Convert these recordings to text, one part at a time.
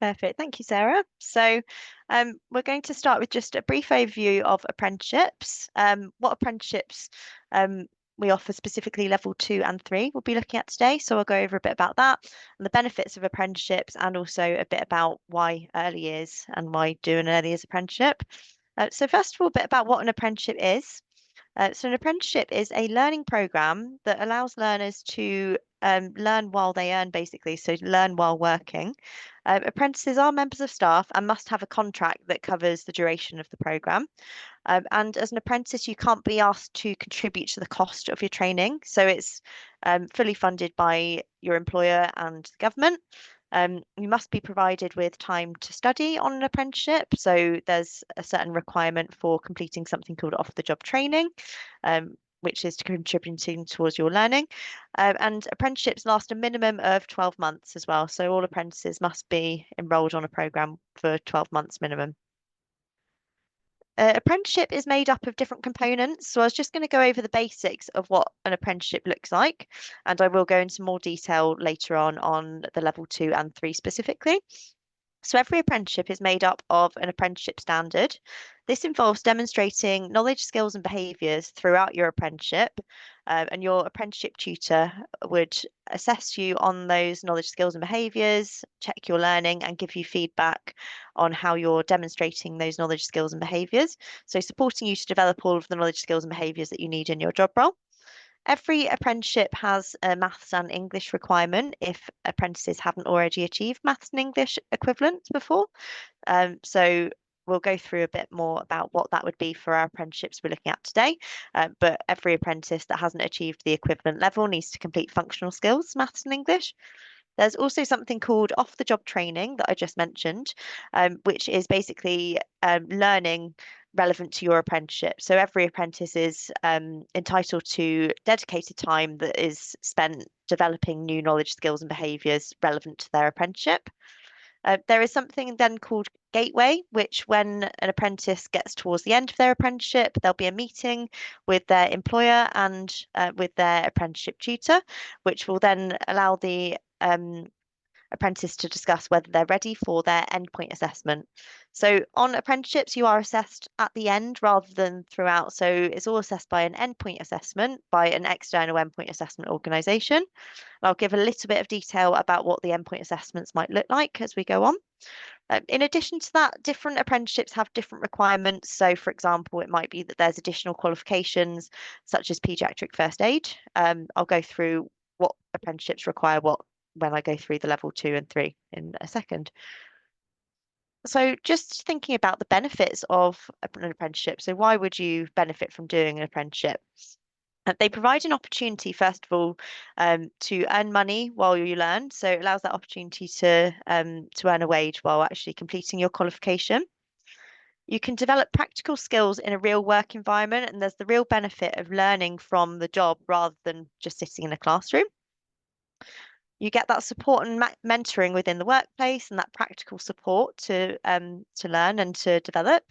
Perfect. Thank you, Sarah. So we're going to start with just a brief overview of apprenticeships. What apprenticeships we offer specifically level 2 and 3 we'll be looking at today. So I'll go over a bit about that and the benefits of apprenticeships and also a bit about why early years and why do an early years apprenticeship. So first of all, a bit about what an apprenticeship is. So an apprenticeship is a learning program that allows learners to learn while they earn, basically, so learn while working. Apprentices are members of staff and must have a contract that covers the duration of the program. And as an apprentice, you can't be asked to contribute to the cost of your training. So it's fully funded by your employer and the government. You must be provided with time to study on an apprenticeship. So there's a certain requirement for completing something called off-the-job training, which is contributing towards your learning. And apprenticeships last a minimum of 12 months as well. So all apprentices must be enrolled on a programme for 12 months minimum. Apprenticeship is made up of different components. So I was just going to go over the basics of what an apprenticeship looks like, and I will go into more detail later on the level 2 and 3 specifically. So every apprenticeship is made up of an apprenticeship standard. This involves demonstrating knowledge, skills, and behaviours throughout your apprenticeship. And your apprenticeship tutor would assess you on those knowledge, skills, and behaviours, check your learning, and give you feedback on how you're demonstrating those knowledge, skills, and behaviours. So supporting you to develop all of the knowledge, skills, and behaviours that you need in your job role. Every apprenticeship has a maths and English requirement if apprentices haven't already achieved maths and English equivalents before. So we'll go through a bit more about what that would be for our apprenticeships we're looking at today. But every apprentice that hasn't achieved the equivalent level needs to complete functional skills, maths and English. There's also something called off-the-job training that I just mentioned, which is basically learning relevant to your apprenticeship. So every apprentice is entitled to dedicated time that is spent developing new knowledge, skills, and behaviours relevant to their apprenticeship. There is something then called gateway, which when an apprentice gets towards the end of their apprenticeship, there'll be a meeting with their employer and with their apprenticeship tutor, which will then allow the apprentice to discuss whether they're ready for their endpoint assessment. So on apprenticeships, you are assessed at the end rather than throughout. So it's all assessed by an endpoint assessment by an external endpoint assessment organisation. I'll give a little bit of detail about what the endpoint assessments might look like as we go on. In addition to that, different apprenticeships have different requirements. So, for example, it might be that there's additional qualifications such as paediatric first aid. I'll go through what apprenticeships require what when I go through the level 2 and 3 in a second. So just thinking about the benefits of an apprenticeship. So why would you benefit from doing an apprenticeship? They provide an opportunity, first of all, to earn money while you learn. So it allows that opportunity to earn a wage while actually completing your qualification. You can develop practical skills in a real work environment, and there's the real benefit of learning from the job rather than just sitting in a classroom. You get that support and mentoring within the workplace and that practical support to learn and to develop.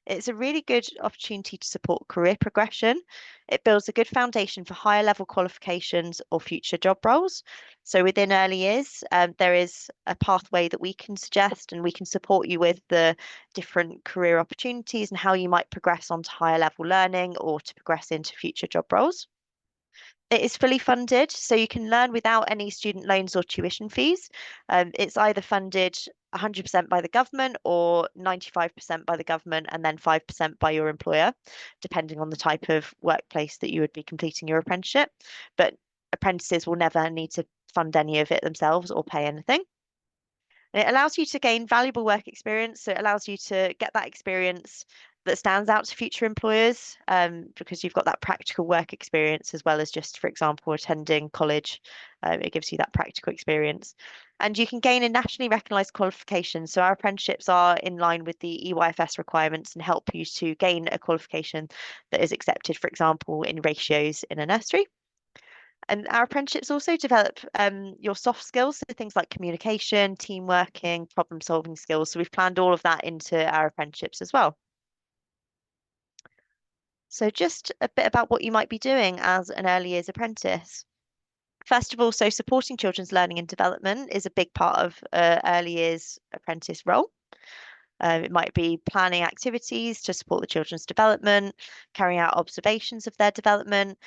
It's a really good opportunity to support career progression. It builds a good foundation for higher level qualifications or future job roles. So within early years, there is a pathway that we can suggest and we can support you with the different career opportunities and how you might progress onto higher level learning or to progress into future job roles. It is fully funded, so you can learn without any student loans or tuition fees. It's either funded 100% by the government or 95% by the government and then 5% by your employer, depending on the type of workplace that you would be completing your apprenticeship. But apprentices will never need to fund any of it themselves or pay anything. And it allows you to gain valuable work experience. So it allows you to get that experience that stands out to future employers because you've got that practical work experience as well as just, for example, attending college. It gives you that practical experience. And you can gain a nationally recognised qualification. So our apprenticeships are in line with the EYFS requirements and help you to gain a qualification that is accepted, for example, in ratios in a nursery. And our apprenticeships also develop your soft skills, so things like communication, team working, problem solving skills. So we've planned all of that into our apprenticeships as well. So just a bit about what you might be doing as an early years apprentice. First of all, so supporting children's learning and development is a big part of early years apprentice role. It might be planning activities to support the children's development, carrying out observations of their development,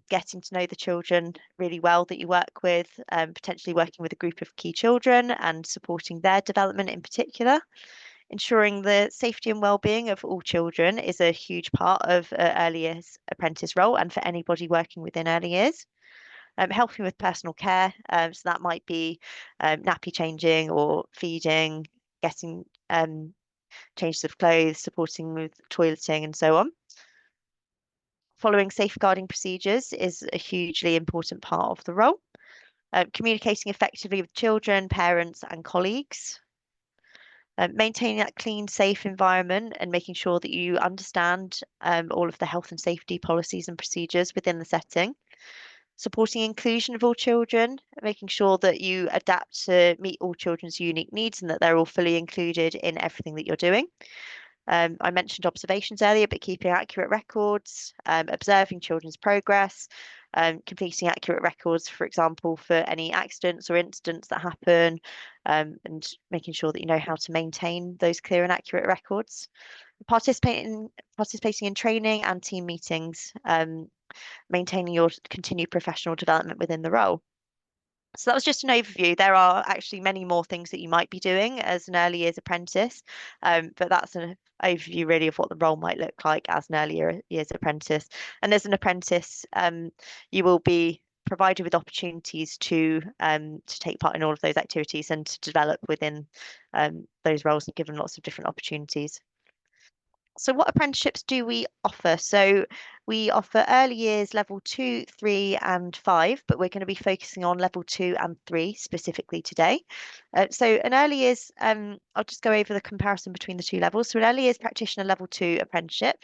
getting to know the children really well that you work with, potentially working with a group of key children and supporting their development in particular. Ensuring the safety and well-being of all children is a huge part of early years apprentice role and for anybody working within early years. Helping with personal care, so that might be nappy changing or feeding, getting changes of clothes, supporting with toileting and so on. Following safeguarding procedures is a hugely important part of the role. Communicating effectively with children, parents and colleagues. Maintaining that clean, safe environment and making sure that you understand all of the health and safety policies and procedures within the setting. Supporting inclusion of all children, making sure that you adapt to meet all children's unique needs and that they're all fully included in everything that you're doing. I mentioned observations earlier, but keeping accurate records, observing children's progress, completing accurate records, for example, for any accidents or incidents that happen, and making sure that you know how to maintain those clear and accurate records. Participating in training and team meetings, maintaining your continued professional development within the role. So that was just an overview. There are actually many more things that you might be doing as an early years apprentice, but that's an overview really of what the role might look like as an early years apprentice. And as an apprentice, you will be provided with opportunities to take part in all of those activities and to develop within those roles and given lots of different opportunities. So what apprenticeships do we offer? So we offer early years level 2, 3 and 5, but we're going to be focusing on level 2 and 3 specifically today. So an early years, I'll just go over the comparison between the two levels. So an early years practitioner level 2 apprenticeship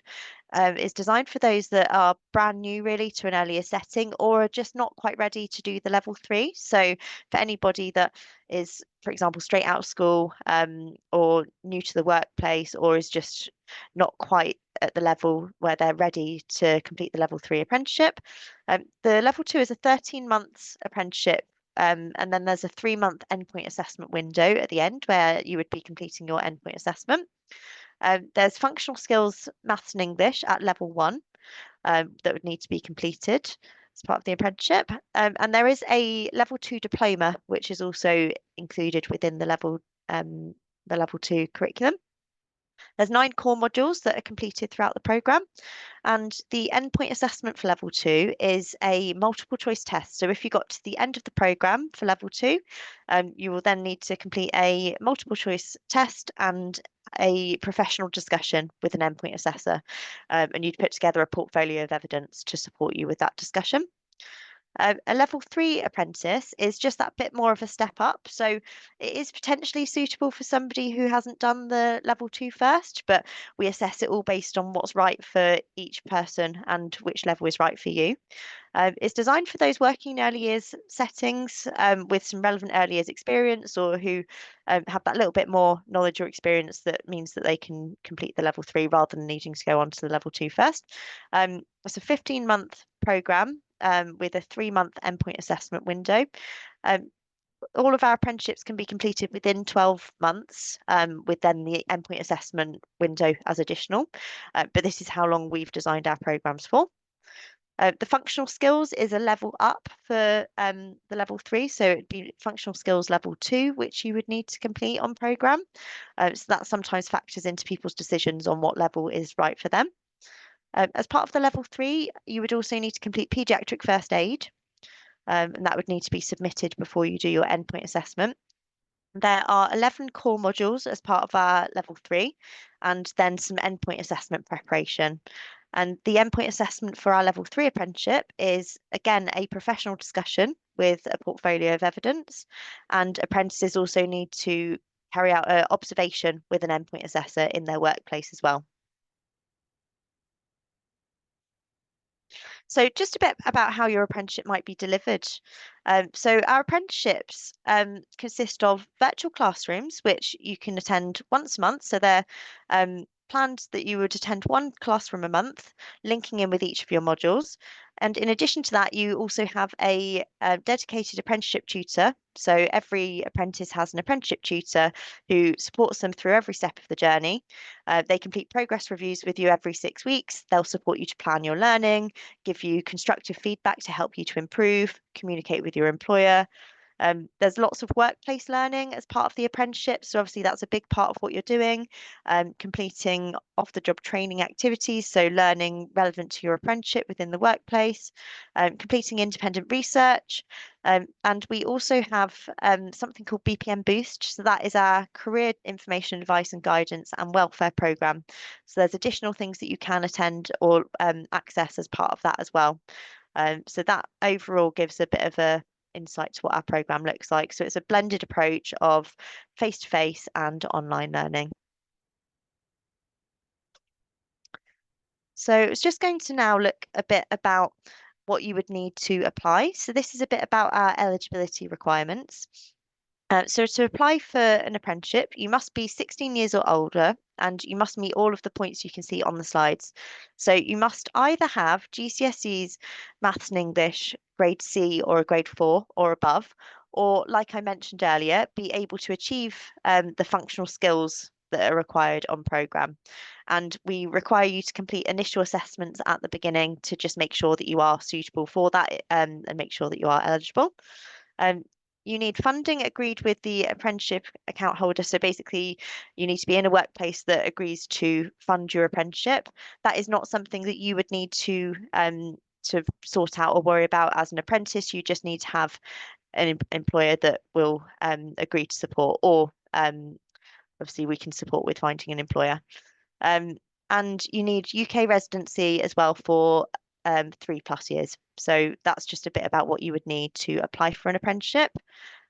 is designed for those that are brand new really to an earlier setting or are just not quite ready to do the level 3. So for anybody that is, for example, straight out of school or new to the workplace or is just not quite at the level where they're ready to complete the level 3 apprenticeship. The level 2 is a 13 months apprenticeship. And then there's a 3-month endpoint assessment window at the end where you would be completing your endpoint assessment. There's functional skills, maths and English at level 1 that would need to be completed as part of the apprenticeship. And there is a level 2 diploma, which is also included within the level 2 curriculum. There's 9 core modules that are completed throughout the programme. And the endpoint assessment for level 2 is a multiple choice test. So if you got to the end of the programme for level 2, you will then need to complete a multiple choice test and a professional discussion with an endpoint assessor. And you'd put together a portfolio of evidence to support you with that discussion. A level 3 apprentice is just that bit more of a step up. So it is potentially suitable for somebody who hasn't done the level 2 first, but we assess it all based on what's right for each person and which level is right for you. It's designed for those working in early years settings with some relevant early years experience or who have that little bit more knowledge or experience that means that they can complete the level 3 rather than needing to go on to the level 2 first. It's a 15-month programme with a 3-month endpoint assessment window. All of our apprenticeships can be completed within 12 months, with then the endpoint assessment window as additional. But this is how long we've designed our programmes for. The functional skills is a level up for the level 3, so it'd be functional skills level 2, which you would need to complete on programme. So that sometimes factors into people's decisions on what level is right for them. As part of the level 3, you would also need to complete paediatric first aid, and that would need to be submitted before you do your endpoint assessment. There are 11 core modules as part of our level 3, and then some endpoint assessment preparation. And the endpoint assessment for our level 3 apprenticeship is, again, a professional discussion with a portfolio of evidence. And apprentices also need to carry out an observation with an endpoint assessor in their workplace as well. So just a bit about how your apprenticeship might be delivered. So our apprenticeships consist of virtual classrooms, which you can attend once a month. So they're planned that you would attend one classroom a month, linking in with each of your modules. And in addition to that, you also have a dedicated apprenticeship tutor. So every apprentice has an apprenticeship tutor who supports them through every step of the journey. They complete progress reviews with you every 6 weeks. They'll support you to plan your learning, give you constructive feedback to help you to improve, communicate with your employer. There's lots of workplace learning as part of the apprenticeship. So obviously that's a big part of what you're doing, completing off-the-job training activities, so learning relevant to your apprenticeship within the workplace, completing independent research. And we also have something called BPM Boost. So that is our career information, advice and guidance and welfare program. So there's additional things that you can attend or access as part of that as well. So that overall gives a bit of a insight to what our program looks like. So it's a blended approach of face-to-face and online learning. So it's just going to now look a bit about what you would need to apply. So this is a bit about our eligibility requirements. So to apply for an apprenticeship, you must be 16 years or older and you must meet all of the points you can see on the slides. So you must either have GCSEs, Maths and English, grade C or a grade 4 or above, or like I mentioned earlier, be able to achieve the functional skills that are required on programme. And we require you to complete initial assessments at the beginning to just make sure that you are suitable for that and make sure that you are eligible. Um, you need funding agreed with the apprenticeship account holder. So basically, you need to be in a workplace that agrees to fund your apprenticeship. That is not something that you would need to sort out or worry about as an apprentice. You just need to have an employer that will agree to support, or obviously we can support with finding an employer. And you need UK residency as well for 3+ years. So that's just a bit about what you would need to apply for an apprenticeship.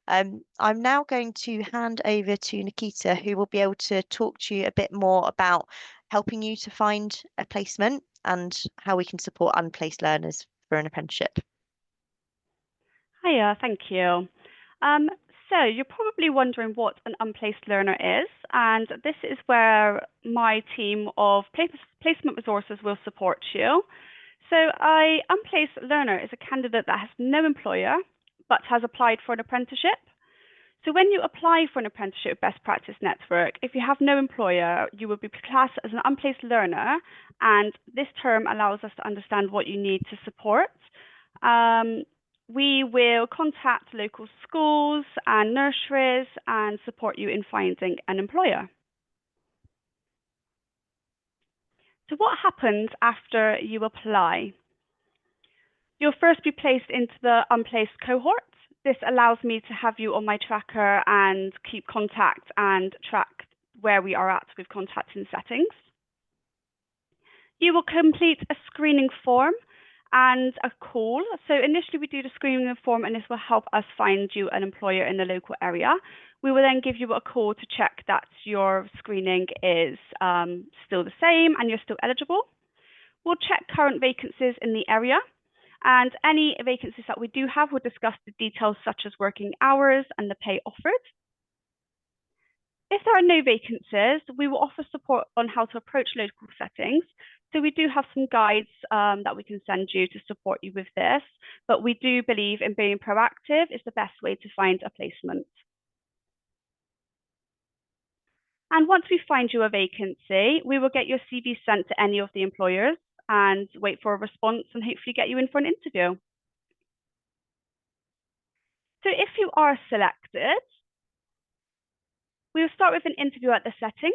I'm now going to hand over to Nikita, who will be able to talk to you a bit more about helping you to find a placement and how we can support unplaced learners for an apprenticeship. Hiya, thank you. So you're probably wondering what an unplaced learner is, and this is where my team of placement resources will support you. So an unplaced learner is a candidate that has no employer but has applied for an apprenticeship. So when you apply for an apprenticeship Best Practice Network, if you have no employer, you will be classed as an unplaced learner, and this term allows us to understand what you need to support. We will contact local schools and nurseries and support you in finding an employer. So what happens after you apply? You'll first be placed into the unplaced cohort. This allows me to have you on my tracker and keep contact and track where we are at with contact and settings. You will complete a screening form and a call. So initially we do the screening form and this will help us find you an employer in the local area. We will then give you a call to check that your screening is still the same and you're still eligible. We'll check current vacancies in the area, and any vacancies that we do have, we'll discuss the details such as working hours and the pay offered. If there are no vacancies, we will offer support on how to approach local settings. So we do have some guides that we can send you to support you with this, but we do believe in being proactive is the best way to find a placement. And once we find you a vacancy, we will get your CV sent to any of the employers and wait for a response and hopefully get you in for an interview. So if you are selected, we will start with an interview at the setting.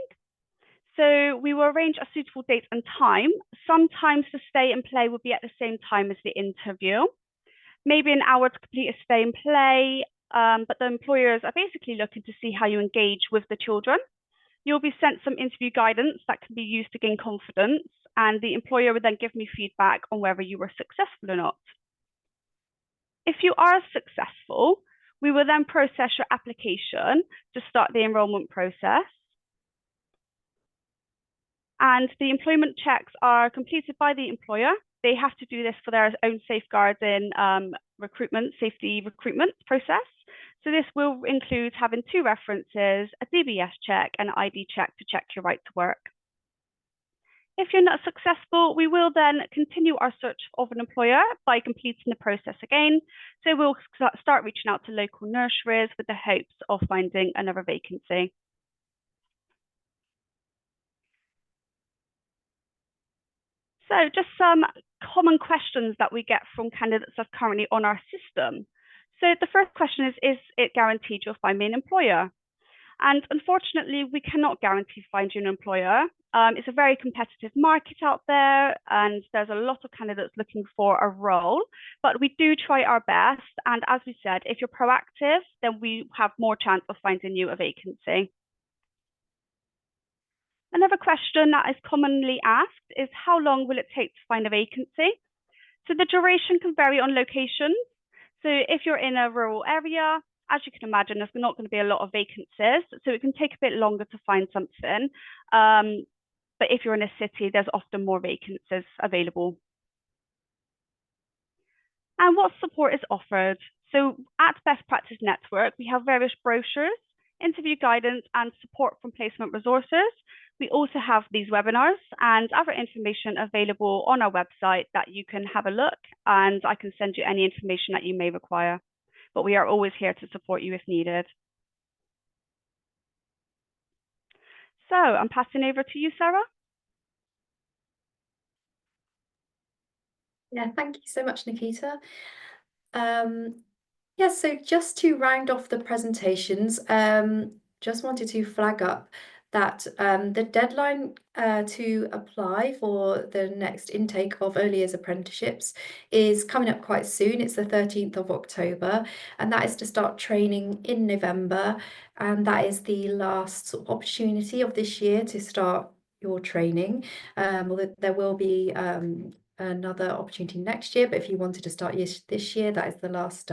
So we will arrange a suitable date and time. Sometimes the stay and play will be at the same time as the interview. Maybe an hour to complete a stay and play, but the employers are basically looking to see how you engage with the children. You'll be sent some interview guidance that can be used to gain confidence, and the employer will then give me feedback on whether you were successful or not. If you are successful, we will then process your application to start the enrolment process. And the employment checks are completed by the employer. They have to do this for their own safeguarding safety recruitment process. So this will include having 2 references, a DBS check and an ID check to check your right to work. If you're not successful, we will then continue our search of an employer by completing the process again. So we'll start reaching out to local nurseries with the hopes of finding another vacancy. So just some common questions that we get from candidates that's currently on our system. So the first question is it guaranteed you'll find me an employer? And unfortunately, we cannot guarantee find you an employer. It's a very competitive market out there, and there's a lot of candidates looking for a role, but we do try our best. And as we said, if you're proactive, then we have more chance of finding you a vacancy. Another question that is commonly asked is how long will it take to find a vacancy? So the duration can vary on locations. So if you're in a rural area, as you can imagine, there's not going to be a lot of vacancies. So it can take a bit longer to find something. But if you're in a city, there's often more vacancies available. And what support is offered? So at Best Practice Network, we have various brochures, interview guidance, and support from placement resources. We also have these webinars and other information available on our website that you can have a look, and I can send you any information that you may require. But we are always here to support you if needed. So I'm passing over to you, Sarah. Yeah, thank you so much, Nikita. Yeah, so just to round off the presentations, just wanted to flag up that the deadline to apply for the next intake of early years apprenticeships is coming up quite soon. It's the 13th of October, and that is to start training in November. And that is the last sort of opportunity of this year to start your training. There will be another opportunity next year, but if you wanted to start this year, that is the last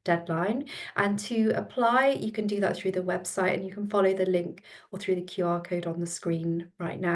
deadline. And to apply, you can do that through the website, and you can follow the link or through the QR code on the screen right now.